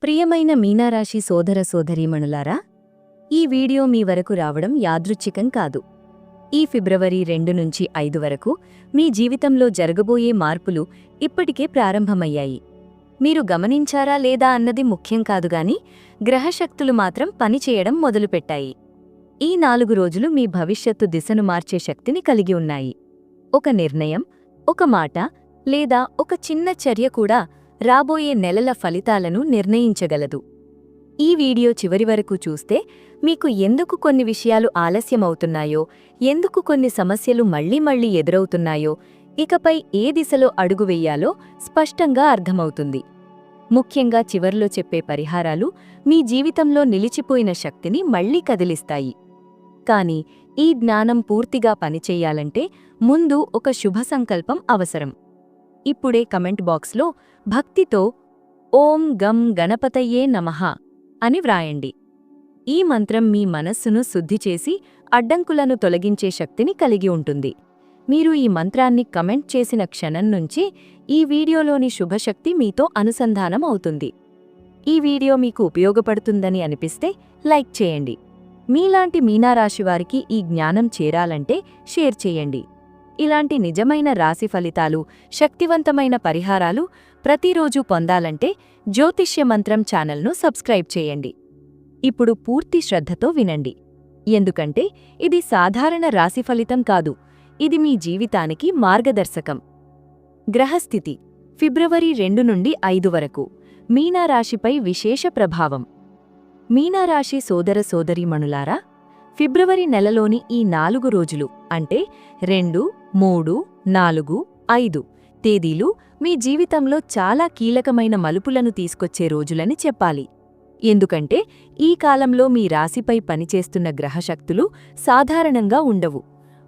ప్రియమైన మీనారాశి సోదర సోదరీమణులారా, ఈ వీడియో మీ వరకు రావడం యాదృచ్ఛికం కాదు. ఈ ఫిబ్రవరి 2 నుంచి 5 వరకు మీ జీవితంలో జరగబోయే మార్పులు ఇప్పటికే ప్రారంభమయ్యాయి. మీరు గమనించారా లేదా అన్నది ముఖ్యం కాదుగాని గ్రహశక్తులు మాత్రం పనిచేయడం మొదలుపెట్టాయి. ఈ 4 రోజులు మీ భవిష్యత్తు దిశను మార్చే శక్తిని కలిగి ఉన్నాయి. ఒక నిర్ణయం, ఒక మాట లేదా ఒక చిన్న చర్య కూడా రాబోయే నెలల ఫలితాలను నిర్ణయించగలదు. ఈ వీడియో చివరి వరకు చూస్తే మీకు ఎందుకు కొన్ని విషయాలు ఆలస్యమవుతున్నాయో, ఎందుకు కొన్ని సమస్యలు మళ్లీ ఎదురవుతున్నాయో, ఇకపై ఏ దిశలో అడుగు వెయ్యాలో స్పష్టంగా అర్థమవుతుంది. ముఖ్యంగా చివర్లో చెప్పే పరిహారాలు మీ జీవితంలో నిలిచిపోయిన శక్తిని మళ్లీ కదిలిస్తాయి. కాని ఈ జ్ఞానం పూర్తిగా పనిచెయ్యాలంటే ముందు ఒక శుభ సంకల్పం అవసరం. ఇప్పుడే కమెంట్ బాక్స్లో భక్తితో ఓం గం గణపతయే నమః అని వ్రాయండి. ఈ మంత్రం మీ మనస్సును శుద్ధి చేసి అడ్డంకులను తొలగించే శక్తిని కలిగి ఉంటుంది. మీరు ఈ మంత్రాన్ని కమెంట్ చేసిన క్షణం నుంచి ఈ వీడియోలోని శుభశక్తి మీతో అనుసంధానం అవుతుంది. ఈ వీడియో మీకు ఉపయోగపడుతుందని అనిపిస్తే లైక్ చేయండి. మీలాంటి మీనారాశివారికి ఈ జ్ఞానం చేరాలంటే షేర్ చేయండి. ఇలాంటి నిజమైన రాశి ఫలితాలు, శక్తివంతమైన పరిహారాలు ప్రతిరోజూ పొందాలంటే జ్యోతిష్య మంత్రం ఛానల్ను సబ్స్క్రైబ్ చేయండి. ఇప్పుడు పూర్తి శ్రద్ధతో వినండి. ఎందుకంటే ఇది సాధారణ రాశి ఫలితం కాదు, ఇది మీ జీవితానికి మార్గదర్శకం. గ్రహస్థితి ఫిబ్రవరి 2 నుండి 5 వరకు మీనారాశిపై విశేష ప్రభావం. మీనారాశి సోదర సోదరీమణులారా, ఫిబ్రవరి నెలలోని ఈ 4 రోజులు అంటే 2, 3, 4, 5 తేదీలు మీ జీవితంలో చాలా కీలకమైన మలుపులను తీసుకొచ్చే రోజులని చెప్పాలి. ఎందుకంటే ఈ కాలంలో మీ రాశిపై పనిచేస్తున్న గ్రహశక్తులు సాధారణంగా ఉండవు.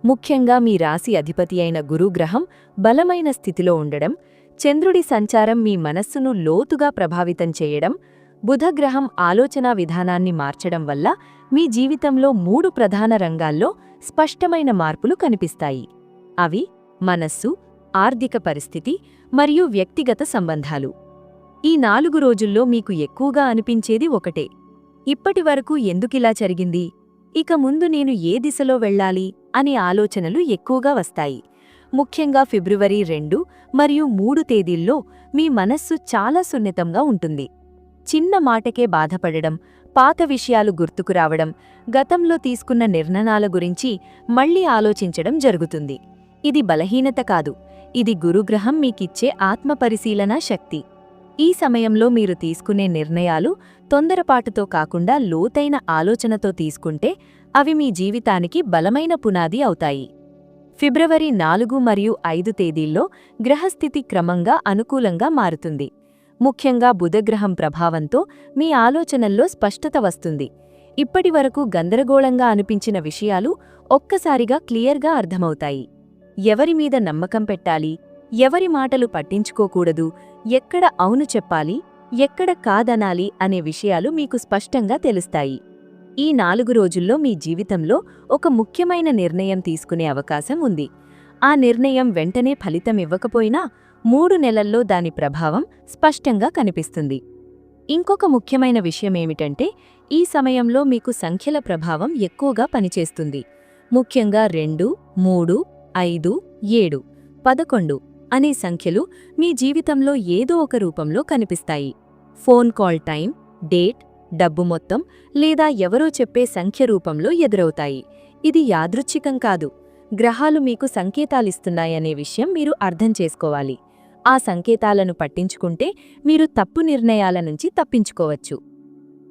ముఖ్యంగా మీ రాశి అధిపతి అయిన గురుగ్రహం బలమైన స్థితిలో ఉండడం, చంద్రుడి సంచారం మీ మనస్సును లోతుగా ప్రభావితం చేయడం, బుధగ్రహం ఆలోచనా విధానాన్ని మార్చడం వల్ల మీ జీవితంలో 3 ప్రధాన రంగాల్లో స్పష్టమైన మార్పులు కనిపిస్తాయి. అవి మనస్సు, ఆర్థిక పరిస్థితి మరియు వ్యక్తిగత సంబంధాలు. ఈ 4 రోజుల్లో మీకు ఎక్కువగా అనిపించేది ఒకటే: ఇప్పటివరకు ఎందుకిలా జరిగింది, ఇక ముందు నేను ఏ దిశలో వెళ్ళాలి అనే ఆలోచనలు ఎక్కువగా వస్తాయి. ముఖ్యంగా ఫిబ్రవరి 2 మరియు 3 తేదీల్లో మీ మనస్సు చాలా సున్నితంగా ఉంటుంది. చిన్న మాటకే బాధపడడం, పాత విషయాలు గుర్తుకు రావడం, గతంలో తీసుకున్న నిర్ణయాల గురించి మళ్లీ ఆలోచించడం జరుగుతుంది. ఇది బలహీనత కాదు, ఇది గురుగ్రహం మీకిచ్చే ఆత్మపరిశీలనా శక్తి. ఈ సమయంలో మీరు తీసుకునే నిర్ణయాలు తొందరపాటుతో కాకుండా లోతైన ఆలోచనతో తీసుకుంటే అవి మీ జీవితానికి బలమైన పునాది అవుతాయి. ఫిబ్రవరి 4 మరియు 5 తేదీల్లో గ్రహస్థితి క్రమంగా అనుకూలంగా మారుతుంది. ముఖ్యంగా బుధగ్రహం ప్రభావంతో మీ ఆలోచనల్లో స్పష్టత వస్తుంది. ఇప్పటివరకు గందరగోళంగా అనిపించిన విషయాలు ఒక్కసారిగా క్లియర్గా అర్థమవుతాయి. ఎవరి మీద నమ్మకం పెట్టాలి, ఎవరి మాటలు పట్టించుకోకూడదు, ఎక్కడ అవును చెప్పాలి, ఎక్కడ కాదనాలి అనే విషయాలు మీకు స్పష్టంగా తెలుస్తాయి. ఈ 4 రోజుల్లో మీ జీవితంలో ఒక ముఖ్యమైన నిర్ణయం తీసుకునే అవకాశం ఉంది. ఆ నిర్ణయం వెంటనే ఫలితమివ్వకపోయినా 3 నెలల్లో దాని ప్రభావం స్పష్టంగా కనిపిస్తుంది. ఇంకొక ముఖ్యమైన విషయమేమిటంటే ఈ సమయంలో మీకు సంఖ్యల ప్రభావం ఎక్కువగా పనిచేస్తుంది. ముఖ్యంగా 2, 3, 5, 7, 11 అనే సంఖ్యలు మీ జీవితంలో ఏదో ఒక రూపంలో కనిపిస్తాయి. ఫోన్ కాల్ టైం, డేట్, డబ్బు మొత్తం లేదా ఎవరో చెప్పే సంఖ్య రూపంలో ఎదురవుతాయి. ఇది యాదృచ్ఛికం కాదు, గ్రహాలు మీకు సంకేతాలిస్తున్నాయనే విషయం మీరు అర్థం చేసుకోవాలి. ఆ సంకేతాలను పట్టించుకుంటే మీరు తప్పు నిర్ణయాల నుంచి తప్పించుకోవచ్చు.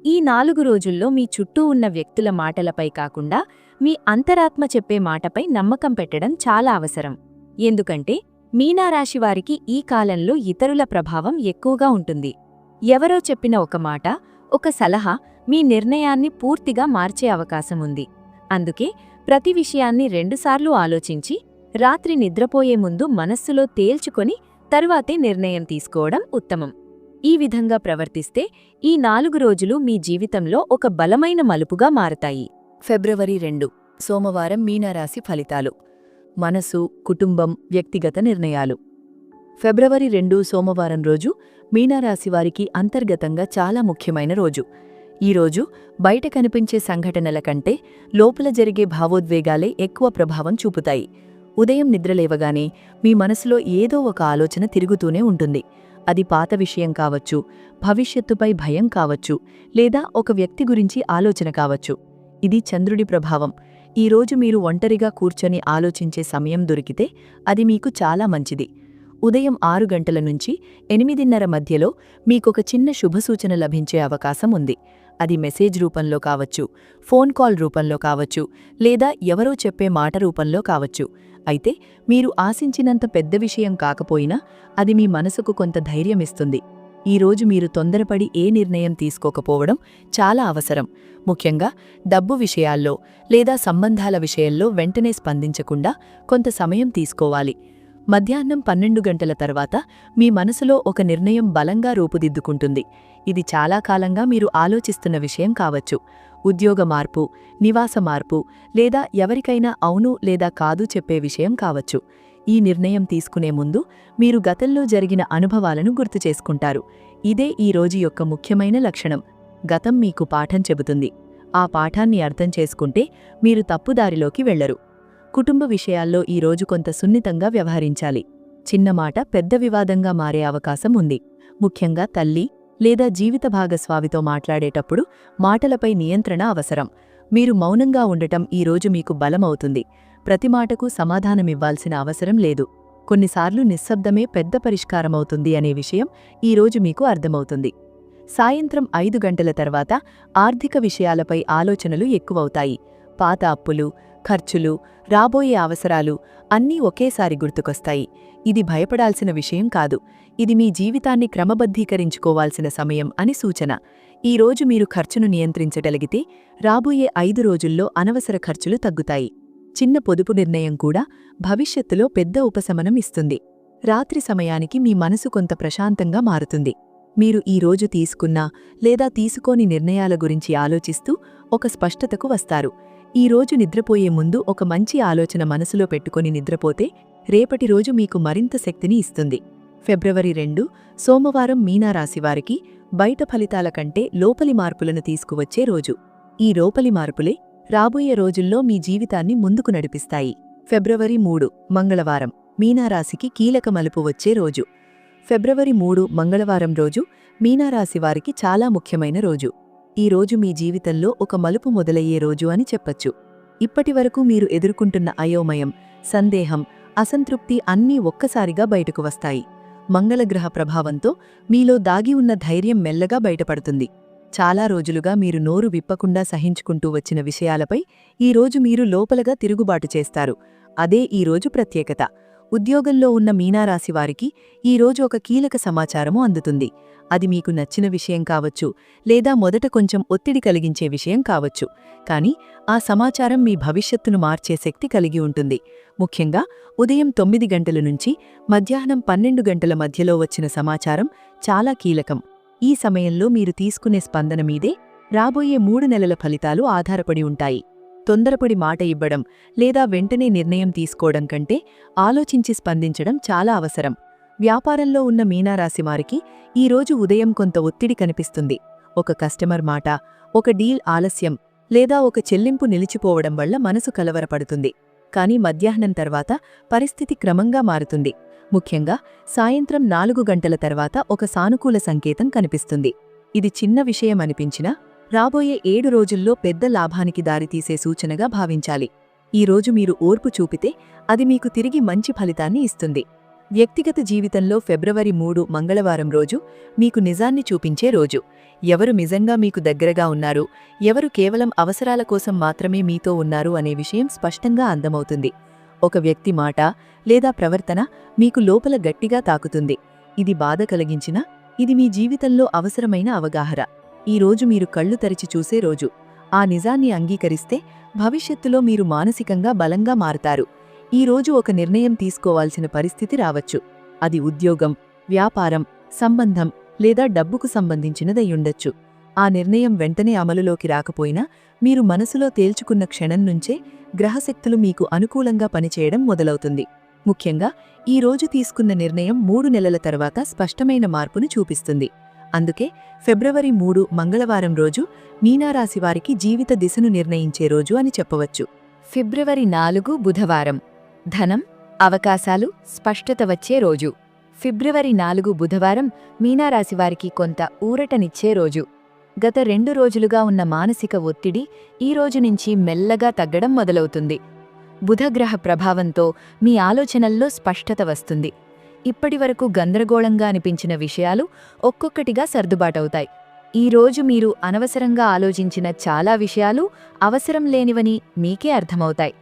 ఈ 4 రోజుల్లో మీ చుట్టూ ఉన్న వ్యక్తుల మాటలపై కాకుండా మీ అంతరాత్మ చెప్పే మాటపై నమ్మకం పెట్టడం చాలా అవసరం. ఎందుకంటే మీనారాశివారికి ఈ కాలంలో ఇతరుల ప్రభావం ఎక్కువగా ఉంటుంది. ఎవరో చెప్పిన ఒక మాట, ఒక సలహా మీ నిర్ణయాన్ని పూర్తిగా మార్చే అవకాశం ఉంది. అందుకే ప్రతి విషయాన్ని 2 సార్లు ఆలోచించి రాత్రి నిద్రపోయే ముందు మనస్సులో తేల్చుకొని తరువాతే నిర్ణయం తీసుకోవడం ఉత్తమం. ఈ విధంగా ప్రవర్తిస్తే ఈ 4 రోజులు మీ జీవితంలో ఒక బలమైన మలుపుగా మారతాయి. ఫిబ్రవరి 2 సోమవారం మీనరాశి ఫలితాలు. మనసు, కుటుంబం, వ్యక్తిగత నిర్ణయాలు. ఫిబ్రవరి 2 సోమవారం రోజు మీనరాశి వారికి అంతర్గతంగా చాలా ముఖ్యమైన రోజు. ఈ రోజు బయట కనిపించే సంఘటనల కంటే లోపల జరిగే భావోద్వేగాలే ఎక్కువ ప్రభావం చూపుతాయి. ఉదయం నిద్రలేవగానే మీ మనసులో ఏదో ఒక ఆలోచన తిరుగుతూనే ఉంటుంది. అది పాత విషయం కావచ్చు, భవిష్యత్తుపై భయం కావచ్చు, లేదా ఒక వ్యక్తి గురించి ఆలోచన కావచ్చు. ఇది చంద్రుడి ప్రభావం. ఈరోజు మీరు ఒంటరిగా కూర్చొని ఆలోచించే సమయం దొరికితే అది మీకు చాలా మంచిది. ఉదయం 6 గంటల నుంచి 8:30 మధ్యలో మీకొక చిన్న శుభసూచన లభించే అవకాశం ఉంది. అది మెసేజ్ రూపంలో కావచ్చు, ఫోన్ కాల్ రూపంలో కావచ్చు, లేదా ఎవరో చెప్పే మాట రూపంలో కావచ్చు. అయితే మీరు ఆశించినంత పెద్ద విషయం కాకపోయినా అది మీ మనసుకు కొంత ధైర్యమిస్తుంది. ఈరోజు మీరు తొందరపడి ఏ నిర్ణయం తీసుకోకపోవడం చాలా అవసరం. ముఖ్యంగా డబ్బు విషయాల్లో లేదా సంబంధాల విషయంలో వెంటనే స్పందించకుండా కొంత సమయం తీసుకోవాలి. మధ్యాహ్నం 12 గంటల తర్వాత మీ మనసులో ఒక నిర్ణయం బలంగా రూపుదిద్దుకుంటుంది. ఇది చాలా కాలంగా మీరు ఆలోచిస్తున్న విషయం కావచ్చు. ఉద్యోగ మార్పు, నివాస మార్పు, లేదా ఎవరికైనా అవును లేదా కాదు చెప్పే విషయం కావచ్చు. ఈ నిర్ణయం తీసుకునే ముందు మీరు గతంలో జరిగిన అనుభవాలను గుర్తుచేసుకుంటారు. ఇదే ఈ రోజు యొక్క ముఖ్యమైన లక్షణం. గతం మీకు పాఠం చెబుతుంది. ఆ పాఠాన్ని అర్థం చేసుకుంటే మీరు తప్పుదారిలోకి వెళ్లరు. కుటుంబ విషయాల్లో ఈరోజు కొంత సున్నితంగా వ్యవహరించాలి. చిన్న మాట పెద్ద వివాదంగా మారే అవకాశం ఉంది. ముఖ్యంగా తల్లి లేదా జీవిత భాగస్వామితో మాట్లాడేటప్పుడు మాటలపై నియంత్రణ అవసరం. మీరు మౌనంగా ఉండటం ఈరోజు మీకు బలమవుతుంది. ప్రతి మాటకు సమాధానమివ్వాల్సిన అవసరం లేదు. కొన్నిసార్లు నిశ్శబ్దమే పెద్ద పరిష్కారమవుతుంది అనే విషయం ఈరోజు మీకు అర్థమవుతుంది. సాయంత్రం 5 గంటల తర్వాత ఆర్థిక విషయాలపై ఆలోచనలు ఎక్కువవుతాయి. పాత అప్పులు, ఖర్చులు, రాబోయే అవసరాలు అన్నీ ఒకేసారి గుర్తుకొస్తాయి. ఇది భయపడాల్సిన విషయం కాదు. ఇది మీ జీవితాన్ని క్రమబద్ధీకరించుకోవాల్సిన సమయం అని సూచన. ఈరోజు మీరు ఖర్చును నియంత్రించగలిగితే రాబోయే 5 రోజుల్లో అనవసర ఖర్చులు తగ్గుతాయి. చిన్న పొదుపు నిర్ణయం కూడా భవిష్యత్తులో పెద్ద ఉపశమనం ఇస్తుంది. రాత్రి సమయానికి మీ మనసు కొంత ప్రశాంతంగా మారుతుంది. మీరు ఈరోజు తీసుకున్న లేదా తీసుకోని నిర్ణయాల గురించి ఆలోచిస్తూ ఒక స్పష్టతకు వస్తారు. ఈరోజు నిద్రపోయే ముందు ఒక మంచి ఆలోచన మనసులో పెట్టుకొని నిద్రపోతే రేపటి రోజు మీకు మరింత శక్తిని ఇస్తుంది. ఫిబ్రవరి 2 సోమవారం మీనరాశివారికి బయట ఫలితాల కంటే లోపలి మార్పులను తీసుకువచ్చే రోజు. ఈ లోపలి మార్పులే రాబోయే రోజుల్లో మీ జీవితాన్ని ముందుకు నడిపిస్తాయి. ఫిబ్రవరి 3 మంగళవారం మీనరాశికి కీలక మలుపు వచ్చే రోజు. ఫిబ్రవరి 3 మంగళవారం రోజు మీనరాశివారికి చాలా ముఖ్యమైన రోజు. ఈ రోజు మీ జీవితంలో ఒక మలుపు మొదలయ్యే రోజు అని చెప్పచ్చు. ఇప్పటివరకు మీరు ఎదుర్కొంటున్న అయోమయం, సందేహం, అసంతృప్తి అన్నీ ఒక్కసారిగా బయటకు వస్తాయి. మంగళగ్రహ ప్రభావంతో మీలో దాగి ఉన్న ధైర్యం మెల్లగా బయటపడుతుంది. చాలా రోజులుగా మీరు నోరు విప్పకుండా సహించుకుంటూ వచ్చిన విషయాలపై ఈరోజు మీరు లోపలగా తిరుగుబాటు చేస్తారు. అదే ఈరోజు ప్రత్యేకత. ఉద్యోగంలో ఉన్న మీనరాశివారికి ఈరోజు ఒక కీలక సమాచారము అందుతుంది. అది మీకు నచ్చిన విషయం కావచ్చు, లేదా మొదట కొంచెం ఒత్తిడి కలిగించే విషయం కావచ్చు. కానీ ఆ సమాచారం మీ భవిష్యత్తును మార్చే శక్తి కలిగి ఉంటుంది. ముఖ్యంగా ఉదయం 9 గంటల నుంచి మధ్యాహ్నం 12 గంటల మధ్యలో వచ్చిన సమాచారం చాలా కీలకం. ఈ సమయంలో మీరు తీసుకునే స్పందన మీదే రాబోయే 3 నెలల ఫలితాలు ఆధారపడి ఉంటాయి. తొందరపడి మాట ఇవ్వడం లేదా వెంటనే నిర్ణయం తీసుకోవడం కంటే ఆలోచించి స్పందించడం చాలా అవసరం. వ్యాపారంలో ఉన్న మీనరాశివారికి ఈరోజు ఉదయం కొంత ఒత్తిడి కనిపిస్తుంది. ఒక కస్టమర్ మాట, ఒక డీల్ ఆలస్యం, లేదా ఒక చెల్లింపు నిలిచిపోవడం వల్ల మనసు కలవరపడుతుంది. కానీ మధ్యాహ్నం తర్వాత పరిస్థితి క్రమంగా మారుతుంది. ముఖ్యంగా సాయంత్రం 4 గంటల తర్వాత ఒక సానుకూల సంకేతం కనిపిస్తుంది. ఇది చిన్న విషయం అనిపించినా రాబోయే 7 రోజుల్లో పెద్ద లాభానికి దారితీసే సూచనగా భావించాలి. ఈరోజు మీరు ఓర్పు చూపితే అది మీకు తిరిగి మంచి ఫలితాన్ని ఇస్తుంది. వ్యక్తిగత జీవితంలో ఫిబ్రవరి 3 మంగళవారం రోజు మీకు నిజాన్ని చూపించే రోజు. ఎవరు నిజంగా మీకు దగ్గరగా ఉన్నారు, ఎవరు కేవలం అవసరాల కోసం మాత్రమే మీతో ఉన్నారు అనే విషయం స్పష్టంగా అర్థమవుతుంది. ఒక వ్యక్తి మాట లేదా ప్రవర్తన మీకు లోపల గట్టిగా తాకుతుంది. ఇది బాధ కలిగించినా ఇది మీ జీవితంలో అవసరమైన అవగాహన. ఈరోజు మీరు కళ్ళు తెరిచి చూసే రోజు. ఆ నిజాన్ని అంగీకరిస్తే భవిష్యత్తులో మీరు మానసికంగా బలంగా మారుతారు. ఈరోజు ఒక నిర్ణయం తీసుకోవాల్సిన పరిస్థితి రావచ్చు. అది ఉద్యోగం, వ్యాపారం, సంబంధం లేదా డబ్బుకు సంబంధించినదయ్యుండొచ్చు. ఆ నిర్ణయం వెంటనే అమలులోకి రాకపోయినా మీరు మనసులో తేల్చుకున్న క్షణం నుంచే గ్రహశక్తులు మీకు అనుకూలంగా పనిచేయడం మొదలవుతుంది. ముఖ్యంగా ఈ రోజు తీసుకున్న నిర్ణయం 3 నెలల తర్వాత స్పష్టమైన మార్పును చూపిస్తుంది. అందుకే ఫిబ్రవరి 3 మంగళవారం రోజు మీనారాశివారికి జీవిత దిశను నిర్ణయించే రోజు అని చెప్పవచ్చు. ఫిబ్రవరి 4 బుధవారం. ధనం, అవకాశాలు, స్పష్టత వచ్చే రోజు. ఫిబ్రవరి 4 బుధవారం మీనారాశివారికి కొంత ఊరటనిచ్చే రోజు. గత 2 రోజులుగా ఉన్న మానసిక ఒత్తిడి ఈ రోజు నుంచి మెల్లగా తగ్గడం మొదలవుతుంది. బుధగ్రహ ప్రభావంతో మీ ఆలోచనల్లో స్పష్టత వస్తుంది. ఇప్పటివరకు గందరగోళంగా అనిపించిన విషయాలు ఒక్కొక్కటిగా సర్దుబాటవుతాయి. ఈ రోజు మీరు అనవసరంగా ఆలోచించిన చాలా విషయాలు అవసరం లేనివని మీకే అర్థమవుతాయి.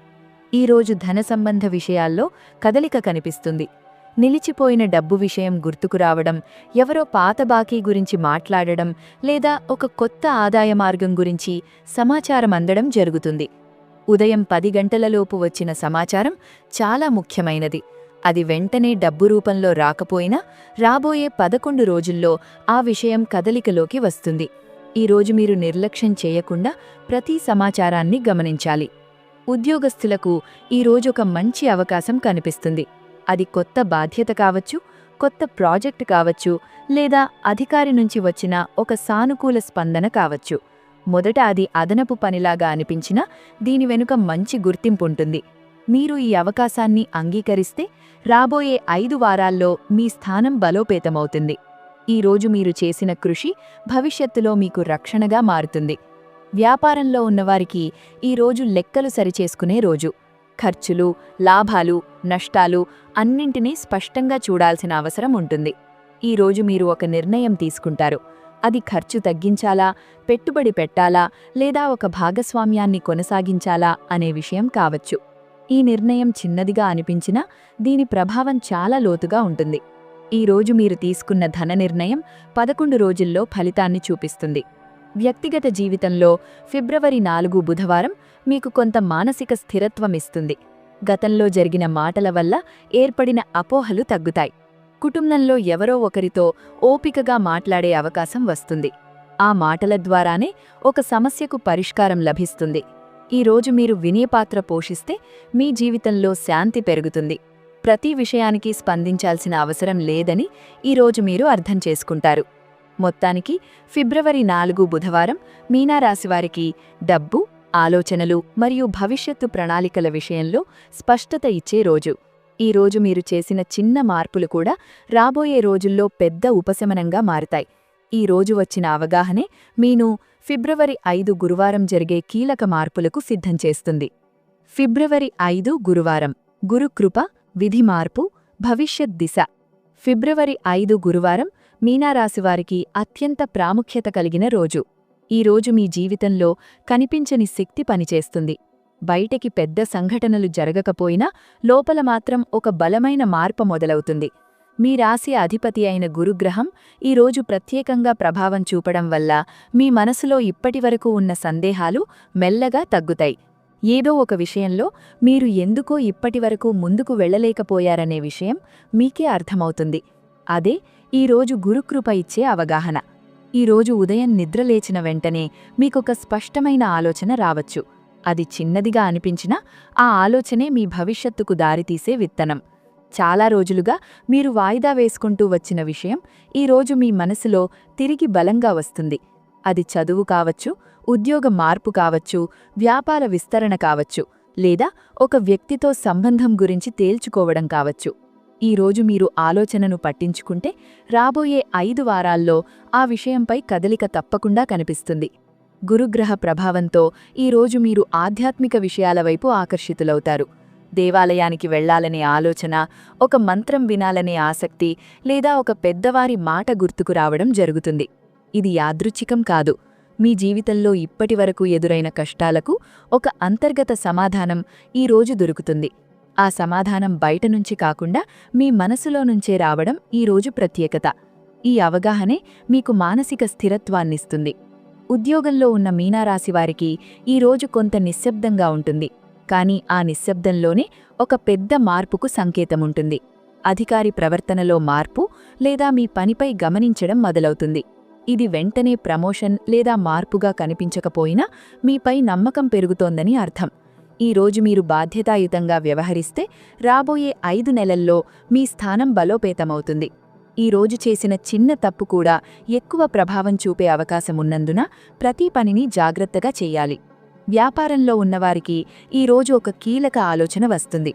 ఈ రోజు ధన సంబంధ విషయాల్లో కదలిక కనిపిస్తుంది. నిలిచిపోయిన డబ్బు విషయం గుర్తుకు రావడం, ఎవరో పాత బాకీ గురించి మాట్లాడడం లేదా ఒక కొత్త ఆదాయ మార్గం గురించి సమాచారం అందడం జరుగుతుంది. ఉదయం 10 గంటలలోపు వచ్చిన సమాచారం చాలా ముఖ్యమైనది. అది వెంటనే డబ్బు రూపంలో రాకపోయినా రాబోయే 11 రోజుల్లో ఆ విషయం కదలికలోకి వస్తుంది. ఈరోజు మీరు నిర్లక్ష్యం చేయకుండా ప్రతి సమాచారాన్ని గమనించాలి. ఉద్యోగస్తులకు ఈరోజు ఒక మంచి అవకాశం కనిపిస్తుంది. అది కొత్త బాధ్యత కావచ్చు, కొత్త ప్రాజెక్ట్ కావచ్చు, లేదా అధికారి నుంచి వచ్చిన ఒక సానుకూల స్పందన కావచ్చు. మొదట అది అదనపు పనిలాగా అనిపించినా దీని వెనుక మంచి గుర్తింపుంటుంది. మీరు ఈ అవకాశాన్ని అంగీకరిస్తే రాబోయే 5 వారాల్లో మీ స్థానం బలోపేతమవుతుంది. ఈరోజు మీరు చేసిన కృషి భవిష్యత్తులో మీకు రక్షణగా మారుతుంది. వ్యాపారంలో ఉన్నవారికి ఈరోజు లెక్కలు సరిచేసుకునే రోజు. ఖర్చులు, లాభాలు, నష్టాలు అన్నింటినీ స్పష్టంగా చూడాల్సిన అవసరం ఉంటుంది. ఈరోజు మీరు ఒక నిర్ణయం తీసుకుంటారు. అది ఖర్చు తగ్గించాలా, పెట్టుబడి పెట్టాలా, లేదా ఒక భాగస్వామ్యాన్ని కొనసాగించాలా అనే విషయం కావచ్చు. ఈ నిర్ణయం చిన్నదిగా అనిపించినా దీని ప్రభావం చాలా లోతుగా ఉంటుంది. ఈరోజు మీరు తీసుకున్న ధన నిర్ణయం 11 రోజుల్లో ఫలితాన్ని చూపిస్తుంది. వ్యక్తిగత జీవితంలో ఫిబ్రవరి 4 బుధవారం మీకు కొంత మానసిక స్థిరత్వం ఇస్తుంది. గతంలో జరిగిన మాటల వల్ల ఏర్పడిన అపోహలు తగ్గుతాయి. కుటుంబంలో ఎవరో ఒకరితో ఓపికగా మాట్లాడే అవకాశం వస్తుంది. ఆ మాటల ద్వారానే ఒక సమస్యకు పరిష్కారం లభిస్తుంది. ఈరోజు మీరు వినయపాత్ర పోషిస్తే మీ జీవితంలో శాంతి పెరుగుతుంది. ప్రతి విషయానికి స్పందించాల్సిన అవసరం లేదని ఈరోజు మీరు అర్థం చేసుకుంటారు. మొత్తానికి ఫిబ్రవరి 4 బుధవారం మీనారాశివారికి డబ్బు, ఆలోచనలు మరియు భవిష్యత్తు ప్రణాళికల విషయంలో స్పష్టత ఇచ్చే రోజు. ఈ రోజు మీరు చేసిన చిన్న మార్పులు కూడా రాబోయే రోజుల్లో పెద్ద ఉపశమనంగా మారుతాయి. ఈ రోజు వచ్చిన అవగాహనే మీను ఫిబ్రవరి 5 గురువారం జరిగే కీలక మార్పులకు సిద్ధం చేస్తుంది. ఫిబ్రవరి 5 గురువారం. గురుకృప, విధి మార్పు, భవిష్యత్ దిశ. ఫిబ్రవరి 5 గురువారం మీనారాశివారికి అత్యంత ప్రాముఖ్యత కలిగిన రోజు. ఈ రోజు మీ జీవితంలో కనిపించని శక్తి పనిచేస్తుంది. బయటికి పెద్ద సంఘటనలు జరగకపోయినా లోపల మాత్రం ఒక బలమైన మార్పు మొదలవుతుంది. మీ రాశి అధిపతి అయిన గురుగ్రహం ఈరోజు ప్రత్యేకంగా ప్రభావం చూపడం వల్ల మీ మనసులో ఇప్పటివరకు ఉన్న సందేహాలు మెల్లగా తగ్గుతాయి. ఏదో ఒక విషయంలో మీరు ఎందుకో ఇప్పటివరకు ముందుకు వెళ్లలేకపోయారనే విషయం మీకే అర్థమవుతుంది. అదే ఈరోజు గురుకృప ఇచ్చే అవగాహన. ఈరోజు ఉదయం నిద్రలేచిన వెంటనే మీకొక స్పష్టమైన ఆలోచన రావచ్చు. అది చిన్నదిగా అనిపించినా ఆ ఆలోచనే మీ భవిష్యత్తుకు దారితీసే విత్తనం. చాలా రోజులుగా మీరు వాయిదా వేసుకుంటూ వచ్చిన విషయం ఈరోజు మీ మనసులో తిరిగి బలంగా వస్తుంది. అది చదువు కావచ్చు, ఉద్యోగ మార్పు కావచ్చు, వ్యాపార విస్తరణ కావచ్చు, లేదా ఒక వ్యక్తితో సంబంధం గురించి తేల్చుకోవడం కావచ్చు. ఈరోజు మీరు ఆలోచనను పట్టించుకుంటే రాబోయే 5 వారాల్లో ఆ విషయంపై కదలిక తప్పకుండా కనిపిస్తుంది. గురుగ్రహ ప్రభావంతో ఈరోజు మీరు ఆధ్యాత్మిక విషయాల వైపు ఆకర్షితులవుతారు. దేవాలయానికి వెళ్లాలనే ఆలోచన, ఒక మంత్రం వినాలనే ఆసక్తి, లేదా ఒక పెద్దవారి మాట గుర్తుకు రావడం జరుగుతుంది. ఇది యాదృచ్ఛికం కాదు. మీ జీవితంలో ఇప్పటివరకు ఎదురైన కష్టాలకు ఒక అంతర్గత సమాధానం ఈరోజు దొరుకుతుంది. ఆ సమాధానం బయటనుంచి కాకుండా మీ మనసులో నుంచే రావడం ఈరోజు ప్రత్యేకత. ఈ అవగాహనే మీకు మానసిక స్థిరత్వాన్నిస్తుంది. ఉద్యోగంలో ఉన్న మీనారాశివారికి ఈరోజు కొంత నిశ్శబ్దంగా ఉంటుంది. కానీ ఆ నిశ్శబ్దంలోనే ఒక పెద్ద మార్పుకు సంకేతముంటుంది. అధికారి ప్రవర్తనలో మార్పు లేదా మీ పనిపై గమనించడం మొదలవుతుంది. ఇది వెంటనే ప్రమోషన్ లేదా మార్పుగా కనిపించకపోయినా మీపై నమ్మకం పెరుగుతోందని అర్థం. ఈ రోజు మీరు బాధ్యతాయుతంగా వ్యవహరిస్తే రాబోయే 5 నెలల్లో మీ స్థానం బలోపేతమవుతుంది. ఈ రోజు చేసిన చిన్న తప్పు కూడా ఎక్కువ ప్రభావం చూపే అవకాశమున్నందున ప్రతి పనిని జాగ్రత్తగా చెయ్యాలి. వ్యాపారంలో ఉన్నవారికి ఈ రోజు ఒక కీలక ఆలోచన వస్తుంది.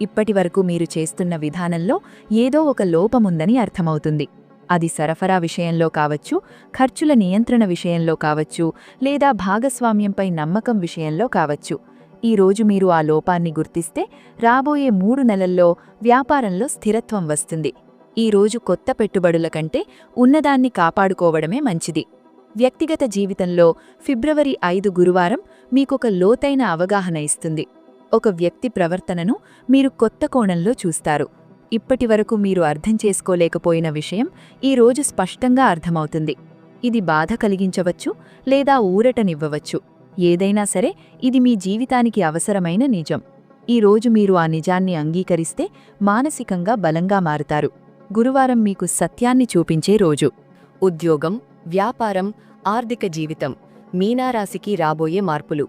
ఇప్పటివరకు మీరు చేస్తున్న విధానంలో ఏదో ఒక లోపముందని అర్థమవుతుంది. అది సరఫరా విషయంలో కావచ్చు, ఖర్చుల నియంత్రణ విషయంలో కావచ్చు, లేదా భాగస్వామ్యంపై నమ్మకం విషయంలో కావచ్చు. ఈ రోజు మీరు ఆ లోపాన్ని గుర్తిస్తే రాబోయే 3 నెలల్లో వ్యాపారంలో స్థిరత్వం వస్తుంది. ఈ రోజు కొత్త పెట్టుబడుల కంటే ఉన్నదాన్ని కాపాడుకోవడమే మంచిది. వ్యక్తిగత జీవితంలో ఫిబ్రవరి 5 గురువారం మీకొక లోతైన అవగాహన ఇస్తుంది. ఒక వ్యక్తి ప్రవర్తనను మీరు కొత్త కోణంలో చూస్తారు. ఇప్పటివరకు మీరు అర్థం చేసుకోలేకపోయిన విషయం ఈ రోజు స్పష్టంగా అర్థమవుతుంది. ఇది బాధ కలిగించవచ్చు లేదా ఊరటనివ్వవచ్చు. ఏదైనా సరే ఇది మీ జీవితానికి అవసరమైన నిజం. ఈ రోజు మీరు ఆ నిజాన్ని అంగీకరిస్తే మానసికంగా బలంగా మారుతారు. గురువారం మీకు సత్యాన్ని చూపించే రోజు. ఉద్యోగం, వ్యాపారం, ఆర్థిక జీవితం, మీనారాశికి రాబోయే మార్పులు.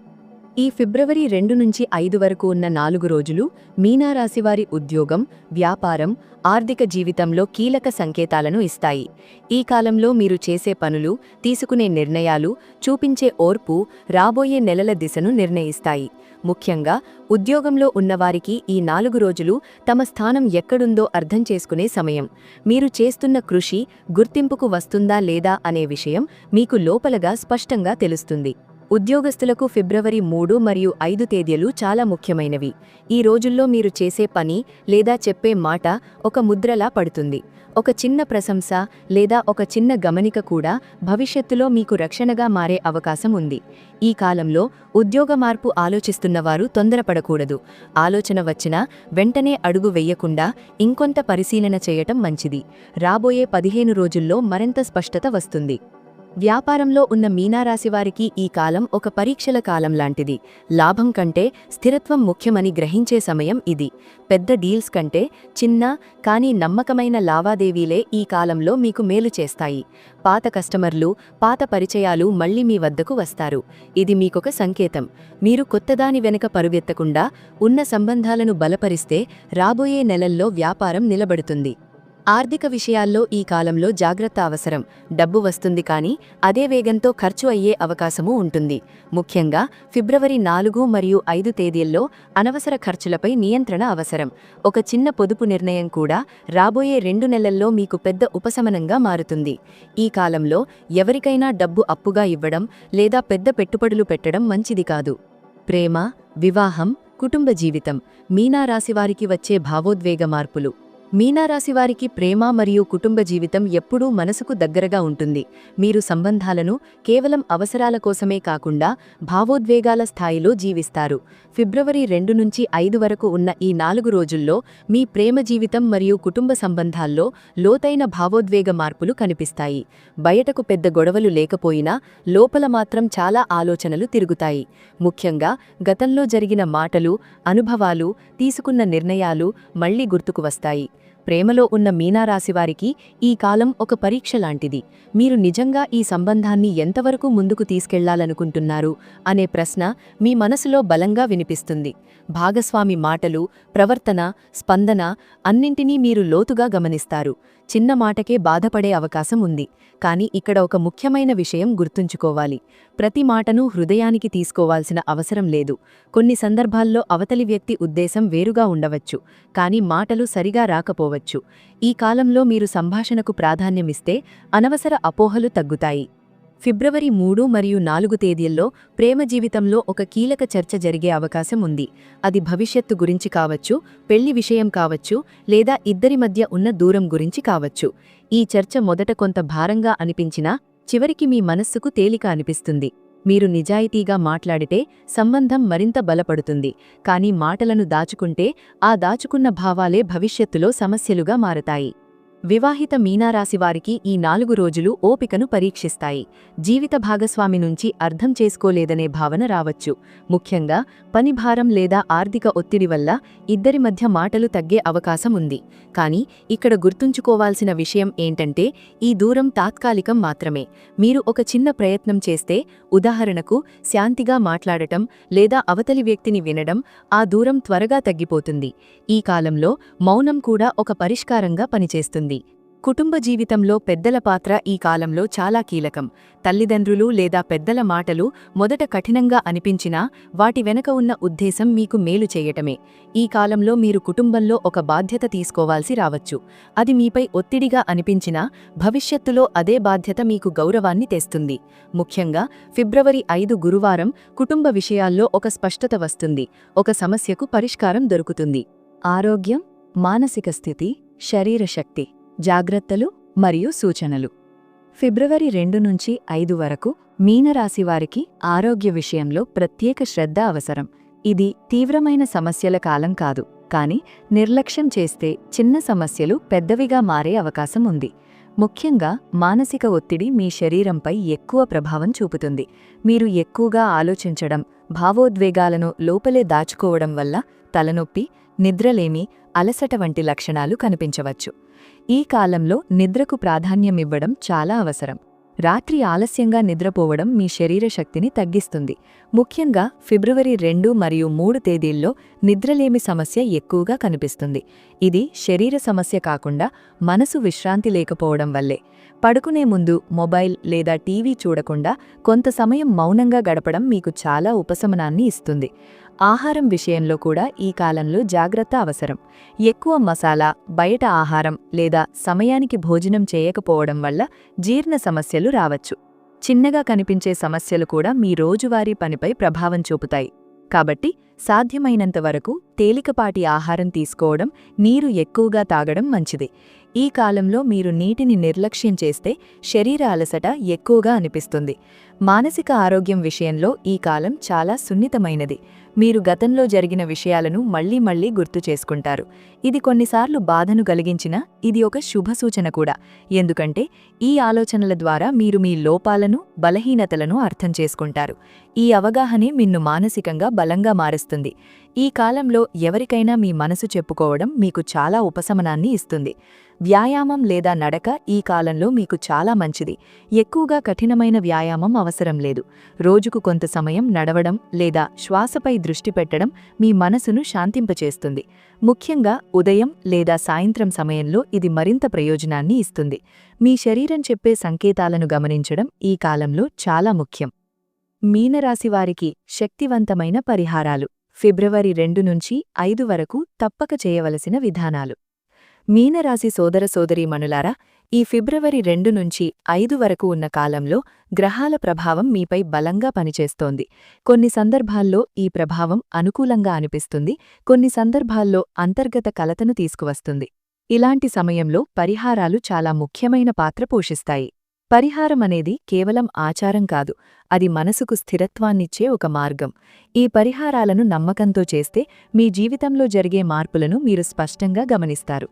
ఈ ఫిబ్రవరి 2 నుంచి 5 వరకు ఉన్న 4 రోజులు మీనారాశివారి ఉద్యోగం, వ్యాపారం, ఆర్థిక జీవితంలో కీలక సంకేతాలను ఇస్తాయి. ఈ కాలంలో మీరు చేసే పనులు, తీసుకునే నిర్ణయాలు, చూపించే ఓర్పు రాబోయే నెలల దిశను నిర్ణయిస్తాయి. ముఖ్యంగా ఉద్యోగంలో ఉన్నవారికి ఈ 4 రోజులు తమ స్థానం ఎక్కడుందో అర్థం చేసుకునే సమయం. మీరు చేస్తున్న కృషి గుర్తింపుకు వస్తుందా లేదా అనే విషయం మీకు లోపలగా స్పష్టంగా తెలుస్తుంది. ఉద్యోగస్తులకు ఫిబ్రవరి 3 మరియు 5 తేదీలు చాలా ముఖ్యమైనవి. ఈ రోజుల్లో మీరు చేసే పని లేదా చెప్పే మాట ఒక ముద్రలా పడుతుంది. ఒక చిన్న ప్రశంస లేదా ఒక చిన్న గమనిక కూడా భవిష్యత్తులో మీకు రక్షణగా మారే అవకాశం ఉంది. ఈ కాలంలో ఉద్యోగ మార్పు ఆలోచిస్తున్నవారు తొందరపడకూడదు. ఆలోచన వచ్చినా వెంటనే అడుగు వెయ్యకుండా ఇంకొంత పరిశీలన చేయటం మంచిది. రాబోయే 15 రోజుల్లో మరింత స్పష్టత వస్తుంది. వ్యాపారంలో ఉన్న మీనారాశివారికి ఈ కాలం ఒక పరీక్షల కాలం లాంటిది. లాభం కంటే స్థిరత్వం ముఖ్యమని గ్రహించే సమయం ఇది. పెద్ద డీల్స్ కంటే చిన్న కానీ నమ్మకమైన లావాదేవీలే ఈ కాలంలో మీకు మేలు చేస్తాయి. పాత కస్టమర్లు, పాత పరిచయాలు మళ్లీ మీ వద్దకు వస్తారు. ఇది మీకొక సంకేతం. మీరు కొత్తదాని వెనుక పరుగెత్తకుండా ఉన్న సంబంధాలను బలపరిస్తే రాబోయే నెలల్లో వ్యాపారం నిలబడుతుంది. ఆర్థిక విషయాల్లో ఈ కాలంలో జాగ్రత్త అవసరం. డబ్బు వస్తుంది కానీ అదే వేగంతో ఖర్చు అయ్యే అవకాశమూ ఉంటుంది. ముఖ్యంగా ఫిబ్రవరి 4 మరియు 5 తేదీల్లో అనవసర ఖర్చులపై నియంత్రణ అవసరం. ఒక చిన్న పొదుపు నిర్ణయం కూడా రాబోయే 2 నెలల్లో మీకు పెద్ద ఉపశమనంగా మారుతుంది. ఈ కాలంలో ఎవరికైనా డబ్బు అప్పుగా ఇవ్వడం లేదా పెద్ద పెట్టుబడులు పెట్టడం మంచిది కాదు. ప్రేమ, వివాహం, కుటుంబ జీవితం, మీనారాశివారికి వచ్చే భావోద్వేగ మార్పులు. మీనారాశివారికి ప్రేమ మరియు కుటుంబ జీవితం ఎప్పుడూ మనసుకు దగ్గరగా ఉంటుంది. మీరు సంబంధాలను కేవలం అవసరాల కోసమే కాకుండా భావోద్వేగాల స్థాయిలో జీవిస్తారు. ఫిబ్రవరి 2 నుంచి 5 వరకు ఉన్న ఈ 4 రోజుల్లో మీ ప్రేమ జీవితం మరియు కుటుంబ సంబంధాల్లో లోతైన భావోద్వేగ మార్పులు కనిపిస్తాయి. బయటకు పెద్ద గొడవలు లేకపోయినా లోపల మాత్రం చాలా ఆలోచనలు తిరుగుతాయి. ముఖ్యంగా గతంలో జరిగిన మాటలు, అనుభవాలు, తీసుకున్న నిర్ణయాలు మళ్లీ గుర్తుకు వస్తాయి. ప్రేమలో ఉన్న మీనారాశివారికి ఈ కాలం ఒక పరీక్ష లాంటిది. మీరు నిజంగా ఈ సంబంధాన్ని ఎంతవరకు ముందుకు తీసుకెళ్లాలనుకుంటున్నారు అనే ప్రశ్న మీ మనసులో బలంగా వినిపిస్తుంది. భాగస్వామి మాటలు, ప్రవర్తన, స్పందన అన్నింటినీ మీరు లోతుగా గమనిస్తారు. చిన్న మాటకే బాధపడే అవకాశం ఉంది. కానీ ఇక్కడ ఒక ముఖ్యమైన విషయం గుర్తుంచుకోవాలి. ప్రతి మాటను హృదయానికి తీసుకోవాల్సిన అవసరం లేదు. కొన్ని సందర్భాల్లో అవతలి వ్యక్తి ఉద్దేశం వేరుగా ఉండవచ్చు, కానీ మాటలు సరిగా రాకపోవచ్చు. ఈ కాలంలో మీరు సంభాషణకు ప్రాధాన్యమిస్తే అనవసర అపోహలు తగ్గుతాయి. ఫిబ్రవరి 3 మరియు 4 తేదీల్లో ప్రేమ జీవితంలో ఒక కీలక చర్చ జరిగే అవకాశం ఉంది. అది భవిష్యత్తు గురించి కావచ్చు, పెళ్లి విషయం కావచ్చు, లేదా ఇద్దరి మధ్య ఉన్న దూరం గురించి కావచ్చు. ఈ చర్చ మొదట కొంత భారంగా అనిపించినా చివరికి మీ మనస్సుకు తేలిక అనిపిస్తుంది. మీరు నిజాయితీగా మాట్లాడితే సంబంధం మరింత బలపడుతుంది. కానీ మాటలను దాచుకుంటే ఆ దాచుకున్న భావాలే భవిష్యత్తులో సమస్యలుగా మారతాయి. వివాహిత మీనారాశివారికి ఈ 4 రోజులు ఓపికను పరీక్షిస్తాయి. జీవిత భాగస్వామి నుంచి అర్థం చేసుకోలేదనే భావన రావచ్చు. ముఖ్యంగా పనిభారం లేదా ఆర్థిక ఒత్తిడి వల్ల ఇద్దరి మధ్య మాటలు తగ్గే అవకాశం ఉంది. కానీ ఇక్కడ గుర్తుంచుకోవాల్సిన విషయం ఏంటంటే ఈ దూరం తాత్కాలికం మాత్రమే. మీరు ఒక చిన్న ప్రయత్నం చేస్తే, ఉదాహరణకు శాంతిగా మాట్లాడటం లేదా అవతలి వ్యక్తిని వినడం, ఆ దూరం త్వరగా తగ్గిపోతుంది. ఈ కాలంలో మౌనం కూడా ఒక పరిష్కారంగా పనిచేస్తుంది. కుటుంబ జీవితంలో పెద్దల పాత్ర ఈ కాలంలో చాలా కీలకం. తల్లిదండ్రులు లేదా పెద్దల మాటలు మొదట కఠినంగా అనిపించినా వాటి వెనక ఉన్న ఉద్దేశం మీకు మేలు చేయటమే. ఈ కాలంలో మీరు కుటుంబంలో ఒక బాధ్యత తీసుకోవాల్సి రావచ్చు. అది మీపై ఒత్తిడిగా అనిపించినా భవిష్యత్తులో అదే బాధ్యత మీకు గౌరవాన్ని తెస్తుంది. ముఖ్యంగా ఫిబ్రవరి 5 గురువారం కుటుంబ విషయాల్లో ఒక స్పష్టత వస్తుంది. ఒక సమస్యకు పరిష్కారం దొరుకుతుంది. ఆరోగ్యం, మానసిక స్థితి, శరీర శక్తి, జాగ్రత్తలు మరియు సూచనలు. ఫిబ్రవరి 2 నుంచి 5 వరకు మీనరాశివారికి ఆరోగ్య విషయంలో ప్రత్యేక శ్రద్ధ అవసరం. ఇది తీవ్రమైన సమస్యల కాలం కాదు, కానీ నిర్లక్ష్యం చేస్తే చిన్న సమస్యలు పెద్దవిగా మారే అవకాశం ఉంది. ముఖ్యంగా మానసిక ఒత్తిడి మీ శరీరంపై ఎక్కువ ప్రభావం చూపుతుంది. మీరు ఎక్కువగా ఆలోచించడం, భావోద్వేగాలను లోపలే దాచుకోవడం వల్ల తలనొప్పి, నిద్రలేమి, అలసట వంటి లక్షణాలు కనిపించవచ్చు. ఈ కాలంలో నిద్రకు ప్రాధాన్యమివ్వడం చాలా అవసరం. రాత్రి ఆలస్యంగా నిద్రపోవడం మీ శరీర శక్తిని తగ్గిస్తుంది. ముఖ్యంగా ఫిబ్రవరి 2 మరియు 3 తేదీల్లో నిద్రలేమి సమస్య ఎక్కువగా కనిపిస్తుంది. ఇది శరీర సమస్య కాకుండా మనసు విశ్రాంతి లేకపోవడం వల్లే. పడుకునే ముందు మొబైల్ లేదా టీవీ చూడకుండా కొంత సమయం మౌనంగా గడపడం మీకు చాలా ఉపశమనాన్ని ఇస్తుంది. ఆహారం విషయంలో కూడా ఈ కాలంలో జాగ్రత్త అవసరం. ఎక్కువ మసాలా, బయట ఆహారం లేదా సమయానికి భోజనం చేయకపోవడం వల్ల జీర్ణ సమస్యలు రావచ్చు. చిన్నగా కనిపించే సమస్యలు కూడా మీ రోజువారీ పనిపై ప్రభావం చూపుతాయి. కాబట్టి సాధ్యమైనంత వరకు తేలికపాటి ఆహారం తీసుకోవడం, నీరు ఎక్కువగా తాగడం మంచిది. ఈ కాలంలో మీరు నీటిని నిర్లక్ష్యం చేస్తే శరీర అలసట ఎక్కువగా అనిపిస్తుంది. మానసిక ఆరోగ్యం విషయంలో ఈ కాలం చాలా సున్నితమైనది. మీరు గతంలో జరిగిన విషయాలను మళ్లీ మళ్లీ గుర్తు చేసుకుంటారు. ఇది కొన్నిసార్లు బాధను కలిగించినా ఇది ఒక శుభసూచన కూడా. ఎందుకంటే ఈ ఆలోచనల ద్వారా మీరు మీ లోపాలను, బలహీనతలను అర్థం చేసుకుంటారు. ఈ అవగాహనే మిన్ను మానసికంగా బలంగా మారుస్తుంది. ఈ కాలంలో ఎవరికైనా మీ మనసు చెప్పుకోవడం మీకు చాలా ఉపశమనాన్ని ఇస్తుంది. వ్యాయామం లేదా నడక ఈ కాలంలో మీకు చాలా మంచిది. ఎక్కువగా కఠినమైన వ్యాయామం అవసరం లేదు. రోజుకు కొంత సమయం నడవడం లేదా శ్వాసపై దృష్టి పెట్టడం మీ మనసును శాంతింపచేస్తుంది. ముఖ్యంగా ఉదయం లేదా సాయంత్రం సమయంలో ఇది మరింత ప్రయోజనాన్ని ఇస్తుంది. మీ శరీరం చెప్పే సంకేతాలను గమనించడం ఈ కాలంలో చాలా ముఖ్యం. మీనరాశివారికి శక్తివంతమైన పరిహారాలు. ఫిబ్రవరి 2 నుంచి 5 వరకు తప్పక చేయవలసిన విధానాలు. మీనరాశి సోదర సోదరీమణులారా, ఈ ఫిబ్రవరి 2 నుంచి 5 వరకు ఉన్న కాలంలో గ్రహాల ప్రభావం మీపై బలంగా పనిచేస్తోంది. కొన్ని సందర్భాల్లో ఈ ప్రభావం అనుకూలంగా అనిపిస్తుంది, కొన్ని సందర్భాల్లో అంతర్గత కలతను తీసుకువస్తుంది. ఇలాంటి సమయంలో పరిహారాలు చాలా ముఖ్యమైన పాత్ర పోషిస్తాయి. పరిహారమనేది కేవలం ఆచారం కాదు, అది మనసుకు స్థిరత్వాన్నిచ్చే ఒక మార్గం. ఈ పరిహారాలను నమ్మకంతో చేస్తే మీ జీవితంలో జరిగే మార్పులను మీరు స్పష్టంగా గమనిస్తారు.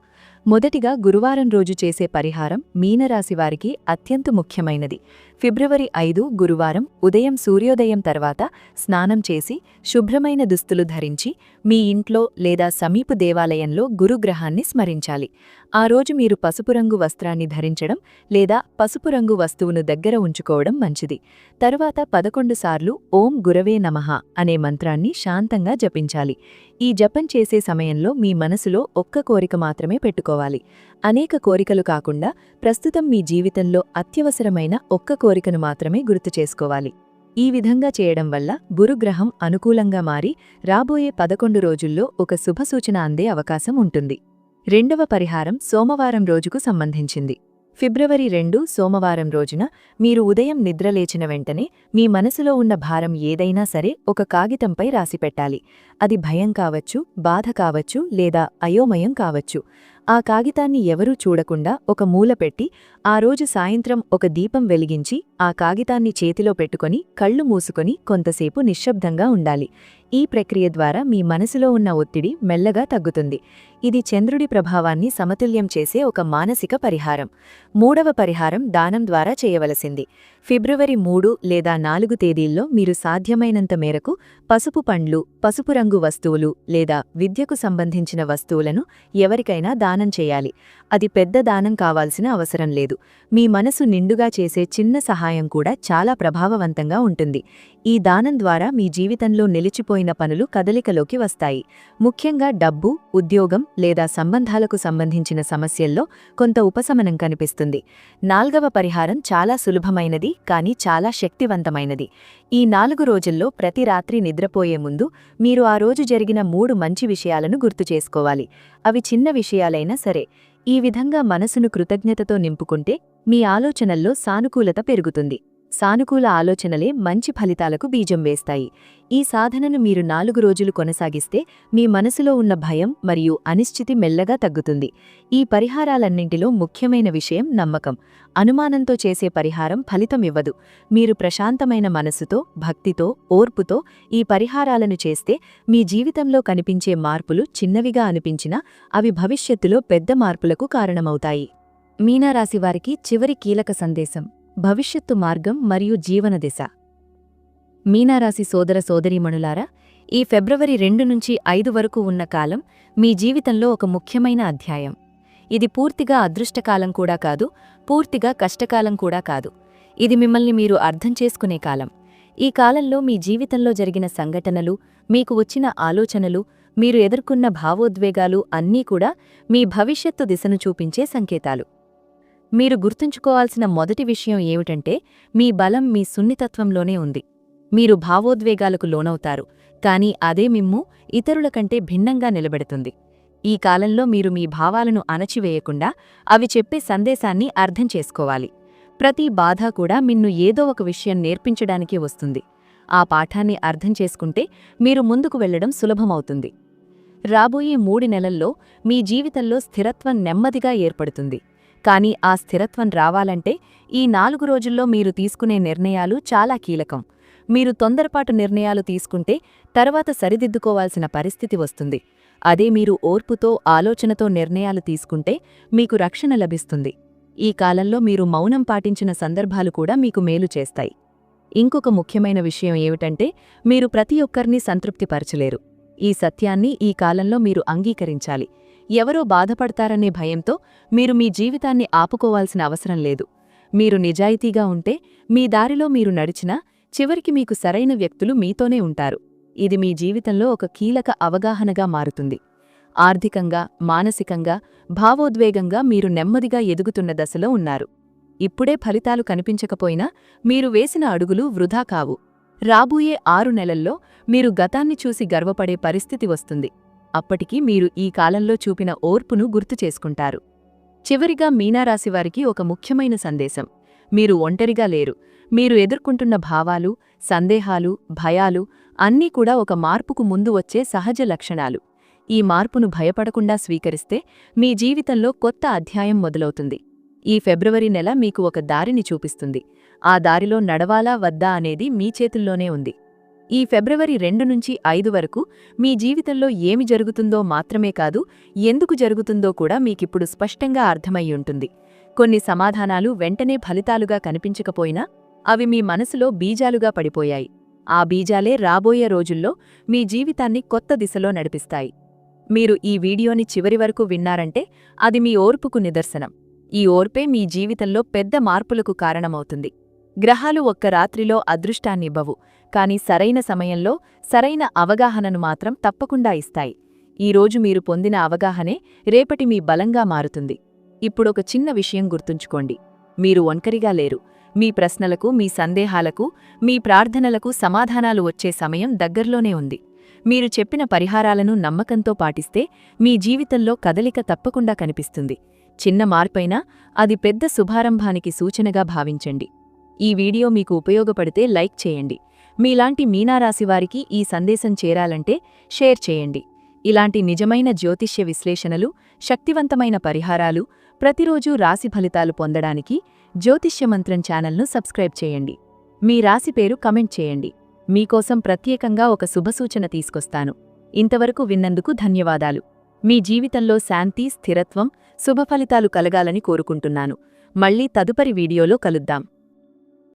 మొదటిగా గురువారం రోజు చేసే పరిహారం మీనరాశివారికి అత్యంత ముఖ్యమైనది. ఫిబ్రవరి 5 గురువారం ఉదయం సూర్యోదయం తర్వాత స్నానం చేసి శుభ్రమైన దుస్తులు ధరించి మీ ఇంట్లో లేదా సమీప దేవాలయంలో గురుగ్రహాన్ని స్మరించాలి. ఆ రోజు మీరు పసుపు రంగు వస్త్రాన్ని ధరించడం లేదా పసుపు రంగు వస్తువును దగ్గర ఉంచుకోవడం మంచిది. తరువాత 11 సార్లు ఓం గురవే నమః అనే మంత్రాన్ని శాంతంగా జపించాలి. ఈ జపం చేసే సమయంలో మీ మనసులో ఒక్క కోరిక మాత్రమే పెట్టుకోవాలి. అనేక కోరికలు కాకుండా ప్రస్తుతం మీ జీవితంలో అత్యవసరమైన ఒక్క కోరికను మాత్రమే గుర్తు చేసుకోవాలి. ఈ విధంగా చేయడం వల్ల గురుగ్రహం అనుకూలంగా మారి రాబోయే 11 రోజుల్లో ఒక శుభసూచన అందే అవకాశం ఉంటుంది. రెండవ పరిహారం సోమవారం రోజుకు సంబంధించింది. ఫిబ్రవరి 2 సోమవారం రోజున మీరు ఉదయం నిద్రలేచిన వెంటనే మీ మనసులో ఉన్న భారం ఏదైనా సరే ఒక కాగితంపై రాసిపెట్టాలి. అది భయం కావచ్చు, బాధ కావచ్చు లేదా అయోమయం కావచ్చు. ఆ కాగితాన్ని ఎవరూ చూడకుండా ఒక మూల పెట్టి ఆ రోజు సాయంత్రం ఒక దీపం వెలిగించి ఆ కాగితాన్ని చేతిలో పెట్టుకొని కళ్ళు మూసుకొని కొంతసేపు నిశ్శబ్దంగా ఉండాలి. ఈ ప్రక్రియ ద్వారా మీ మనసులో ఉన్న ఒత్తిడి మెల్లగా తగ్గుతుంది. ఇది చంద్రుడి ప్రభావాన్ని సమతుల్యం చేసే ఒక మానసిక పరిహారం. మూడవ పరిహారం దానం ద్వారా చేయవలసింది. ఫిబ్రవరి 3 లేదా 4 తేదీల్లో మీరు సాధ్యమైనంత మేరకు పసుపు పండ్లు, పసుపు రంగు వస్తువులు లేదా విద్యకు సంబంధించిన వస్తువులను ఎవరికైనా దానం చేయాలి. అది పెద్ద దానం కావాల్సిన అవసరం లేదు. మీ మనసు నిండుగా చేసే చిన్న సహాయం కూడా చాలా ప్రభావవంతంగా ఉంటుంది. ఈ దానం ద్వారా మీ జీవితంలో నిలిచిపోయిన పనులు కదలికలోకి వస్తాయి. ముఖ్యంగా డబ్బు, ఉద్యోగం లేదా సంబంధాలకు సంబంధించిన సమస్యల్లో కొంత ఉపశమనం కనిపిస్తుంది. 4వ పరిహారం చాలా సులభమైనది కానీ చాలా శక్తివంతమైనది. ఈ 4 రోజుల్లో ప్రతి రాత్రి నిద్రపోయే ముందు మీరు ఆ రోజు జరిగిన 3 మంచి విషయాలను గుర్తు చేసుకోవాలి. అవి చిన్న విషయాలైనా సరే. ఈ విధంగా మనసును కృతజ్ఞతతో నింపుకుంటే మీ ఆలోచనల్లో సానుకూలత పెరుగుతుంది. సానుకూల ఆలోచనలే మంచి ఫలితాలకు బీజం వేస్తాయి. ఈ సాధనను మీరు 4 రోజులు కొనసాగిస్తే మీ మనసులో ఉన్న భయం మరియు అనిశ్చితి మెల్లగా తగ్గుతుంది. ఈ పరిహారాలన్నింటిలో ముఖ్యమైన విషయం నమ్మకం. అనుమానంతో చేసే పరిహారం ఫలితం ఇవ్వదు. మీరు ప్రశాంతమైన మనసుతో, భక్తితో, ఓర్పుతో ఈ పరిహారాలను చేస్తే మీ జీవితంలో కనిపించే మార్పులు చిన్నవిగా అనిపించినా అవి భవిష్యత్తులో పెద్ద మార్పులకు కారణమవుతాయి. మీనరాశివారికి చివరి కీలక సందేశం: భవిష్యత్తు మార్గం మరియు జీవన దిశ. మీనరాశి సోదర సోదరీమణులారా, ఈ ఫిబ్రవరి 2 నుంచి 5 వరకు ఉన్న కాలం మీ జీవితంలో ఒక ముఖ్యమైన అధ్యాయం. ఇది పూర్తిగా అదృష్టకాలం కూడా కాదు, పూర్తిగా కష్టకాలం కూడా కాదు. ఇది మిమ్మల్ని మీరు అర్థం చేసుకునే కాలం. ఈ కాలంలో మీ జీవితంలో జరిగిన సంఘటనలు, మీకు వచ్చిన ఆలోచనలు, మీరు ఎదుర్కొన్న భావోద్వేగాలు అన్నీ కూడా మీ భవిష్యత్తు దిశను చూపించే సంకేతాలు. మీరు గుర్తుంచుకోవాల్సిన మొదటి విషయం ఏమిటంటే, మీ బలం మీ సున్నితత్వంలోనే ఉంది. మీరు భావోద్వేగాలకు లోనవుతారు, కానీ అదే మిమ్ము ఇతరుల కంటే భిన్నంగా నిలబెడుతుంది. ఈ కాలంలో మీరు మీ భావాలను అణచివేయకుండా అవి చెప్పే సందేశాన్ని అర్థం చేసుకోవాలి. ప్రతి బాధ కూడా మిన్ను ఏదో ఒక విషయం నేర్పించడానికి వస్తుంది. ఆ పాఠాన్ని అర్థం చేసుకుంటే మీరు ముందుకు వెళ్లడం సులభమవుతుంది. రాబోయే 3 నెలల్లో మీ జీవితంలో స్థిరత్వం నెమ్మదిగా ఏర్పడుతుంది. కానీ ఆ స్థిరత్వం రావాలంటే ఈ 4 రోజుల్లో మీరు తీసుకునే నిర్ణయాలు చాలా కీలకం. మీరు తొందరపాటు నిర్ణయాలు తీసుకుంటే తర్వాత సరిదిద్దుకోవాల్సిన పరిస్థితి వస్తుంది. అదే మీరు ఓర్పుతో, ఆలోచనతో నిర్ణయాలు తీసుకుంటే మీకు రక్షణ లభిస్తుంది. ఈ కాలంలో మీరు మౌనం పాటించిన సందర్భాలు కూడా మీకు మేలు చేస్తాయి. ఇంకొక ముఖ్యమైన విషయం ఏమిటంటే, మీరు ప్రతి ఒక్కరినీ సంతృప్తిపరచలేరు. ఈ సత్యాన్ని ఈ కాలంలో మీరు అంగీకరించాలి. ఎవరో బాధపడతారనే భయంతో మీరు మీ జీవితాన్ని ఆపుకోవాల్సిన అవసరం లేదు. మీరు నిజాయితీగా ఉంటే మీ దారిలో మీరు నడిచినా చివరికి మీకు సరైన వ్యక్తులు మీతోనే ఉంటారు. ఇది మీ జీవితంలో ఒక కీలక అవగాహనగా మారుతుంది. ఆర్థికంగా, మానసికంగా, భావోద్వేగంగా మీరు నెమ్మదిగా ఎదుగుతున్న దశలో ఉన్నారు. ఇప్పుడే ఫలితాలు కనిపించకపోయినా మీరు వేసిన అడుగులు వృధా కావు. రాబోయే 6 నెలల్లో మీరు గతాన్ని చూసి గర్వపడే పరిస్థితి వస్తుంది. అప్పటికి మీరు ఈ కాలంలో చూపిన ఓర్పును గుర్తు చేసుకుంటారు. చివరిగా మీనరాశివారికి ఒక ముఖ్యమైన సందేశం: మీరు ఒంటరిగా లేరు. మీరు ఎదుర్కొంటున్న భావాలు, సందేహాలు, భయాలు అన్నీ కూడా ఒక మార్పుకు ముందు వచ్చే సహజ లక్షణాలు. ఈ మార్పును భయపడకుండా స్వీకరిస్తే మీ జీవితంలో కొత్త అధ్యాయం మొదలవుతుంది. ఈ ఫిబ్రవరి నెల మీకు ఒక దారిని చూపిస్తుంది. ఆ దారిలో నడవాలా వద్దా అనేది మీ చేతుల్లోనే ఉంది. ఈ ఫిబ్రవరి 2 నుంచి 5 వరకు మీ జీవితంలో ఏమి జరుగుతుందో మాత్రమే కాదు, ఎందుకు జరుగుతుందో కూడా మీకిప్పుడు స్పష్టంగా అర్థమయ్యుంటుంది. కొన్ని సమాధానాలు వెంటనే ఫలితాలుగా కనిపించకపోయినా అవి మీ మనసులో బీజాలుగా పడిపోయాయి. ఆ బీజాలే రాబోయే రోజుల్లో మీ జీవితాన్ని కొత్త దిశలో నడిపిస్తాయి. మీరు ఈ వీడియోని చివరి వరకు విన్నారంటే అది మీ ఓర్పుకు నిదర్శనం. ఈ ఓర్పే మీ జీవితంలో పెద్ద మార్పులకు కారణమవుతుంది. గ్రహాలు ఒక్క రాత్రిలో అదృష్టాన్నివ్వవు, కానీ సరైన సమయంలో సరైన అవగాహనను మాత్రం తప్పకుండా ఇస్తాయి. ఈరోజు మీరు పొందిన అవగాహనే రేపటి మీ బలంగా మారుతుంది. ఇప్పుడొక చిన్న విషయం గుర్తుంచుకోండి: మీరు ఒంటరిగా లేరు. మీ ప్రశ్నలకు, మీ సందేహాలకు, మీ ప్రార్థనలకు సమాధానాలు వచ్చే సమయం దగ్గర్లోనే ఉంది. మీరు చెప్పిన పరిహారాలను నమ్మకంతో పాటిస్తే మీ జీవితంలో కదలిక తప్పకుండా కనిపిస్తుంది. చిన్న మార్పైనా అది పెద్ద శుభారంభానికి సూచనగా భావించండి. ఈ వీడియో మీకు ఉపయోగపడితే లైక్ చేయండి. మీలాంటి మీనరాశివారికి ఈ సందేశం చేరాలంటే షేర్ చేయండి. ఇలాంటి నిజమైన జ్యోతిష్య విశ్లేషణలు, శక్తివంతమైన పరిహారాలు ప్రతిరోజూ రాశి ఫలితాలు పొందడానికి జ్యోతిష్య మంత్రం ఛానల్ను సబ్స్క్రైబ్ చేయండి. మీ రాశి పేరు కమెంట్ చేయండి. మీకోసం ప్రత్యేకంగా ఒక శుభసూచన తీసుకొస్తాను. ఇంతవరకు విన్నందుకు ధన్యవాదాలు. మీ జీవితంలో శాంతి, స్థిరత్వం, శుభఫలితాలు కలగాలని కోరుకుంటున్నాను. మళ్ళీ తదుపరి వీడియోలో కలుద్దాం.